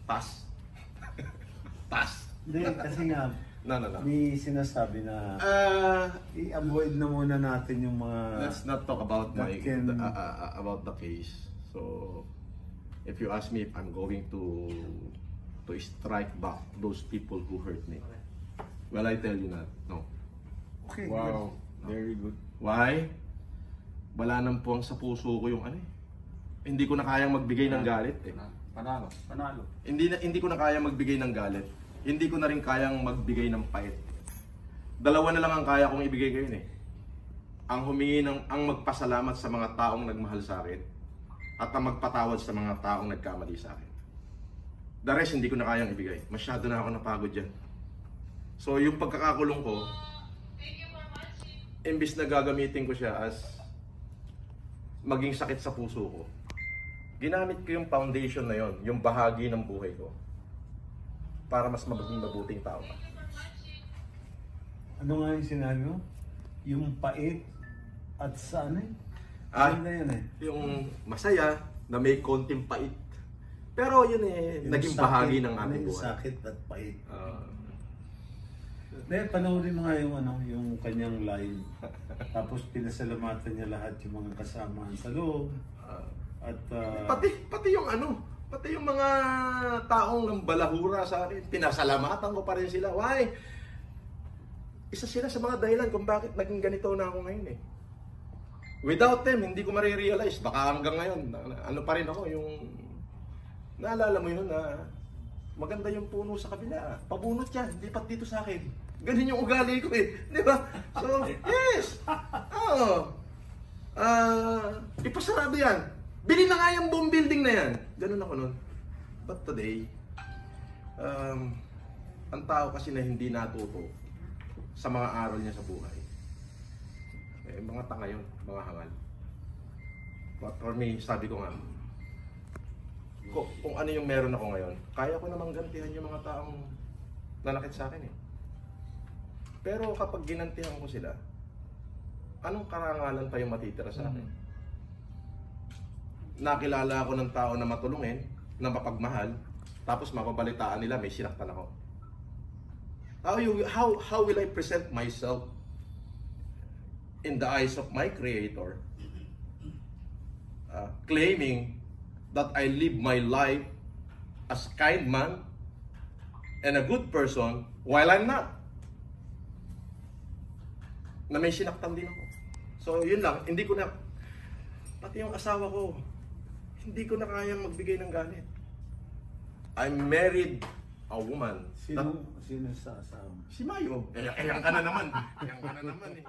Pass. Pass. Hindi, kasi nga, No. may sinasabi na i-avoid na muna natin yung mga... Let's not talk about about the case. So, if you ask me if I'm going to strike back those people who hurt me, well, I tell you not. No. Okay, Wow, very good. Why? Wala nang puwang sa puso ko yung ano eh. Hindi ko na kayang magbigay ng galit eh. Panalo. Hindi ko na kayang magbigay ng galit. Hindi ko na rin kayang magbigay ng pait. Dalawa na lang ang kaya kong ibigay ngayon eh. Ang magpasalamat sa mga taong nagmahal sa akin at ang magpatawad sa mga taong nagkamali sa akin. The rest hindi ko na kayang ibigay. Masyado na ako napagod dyan. So yung pagkakakulong ko, imbis na gagamitin ko siya as maging sakit sa puso ko, ginamit ko yung foundation na yon, yung bahagi ng buhay ko, para mas maging mabuting tao ka. Ano nga yung sinabi mo? Yung pait at sa ano eh? Ano na yun eh? Yung masaya na may konting pait. Pero yun eh, Yung naging sakit, bahagi ng ano aming yung buhay. sakit at pait. Panoorin mo nga yung kanyang live. Tapos pinasalamatan niya lahat yung mga kasamaan sa loob. At Pati yung mga taong ng balahura sa akin, pinasalamatan ko pa rin sila. Why? Isa sila sa mga dahilan kung bakit naging ganito na ako ngayon eh. Without them, hindi ko marirealize. Baka hanggang ngayon, ano pa rin ako, yung... Naalala mo yun na maganda yung puno sa kabila. Pabunot yan, lipat dito sa akin. Ganun yung ugali ko eh. Di ba? So, yes! Oo. Ipasarado yan. Bili na nga yung buong building na yan. Ganun ako nun. But today, ang tao kasi na hindi natuto sa mga aral niya sa buhay, eh, mga tanga yun, mga hangal. But for me, sabi ko nga, kung ano yung meron ako ngayon, kaya ko namang gantihan yung mga taong nanakit sa akin eh. Pero kapag ginantihan ko sila, anong karangalan pa yung matitira sa akin? Nakilala ako ng tao na matulungin, na mapagmahal, tapos mapabalitaan nila may sinaktan ako. How will I present myself in the eyes of my Creator, claiming that I live my life as a kind man and a good person while I'm not? Na may sinaktan din ako. So yun lang, hindi ko na, pati yung asawa ko, hindi ko na kayang magbigay ng galit. I married a woman. Sino sa asawa? Si Mayo. Ayan ka na naman. Ayan ka na naman eh.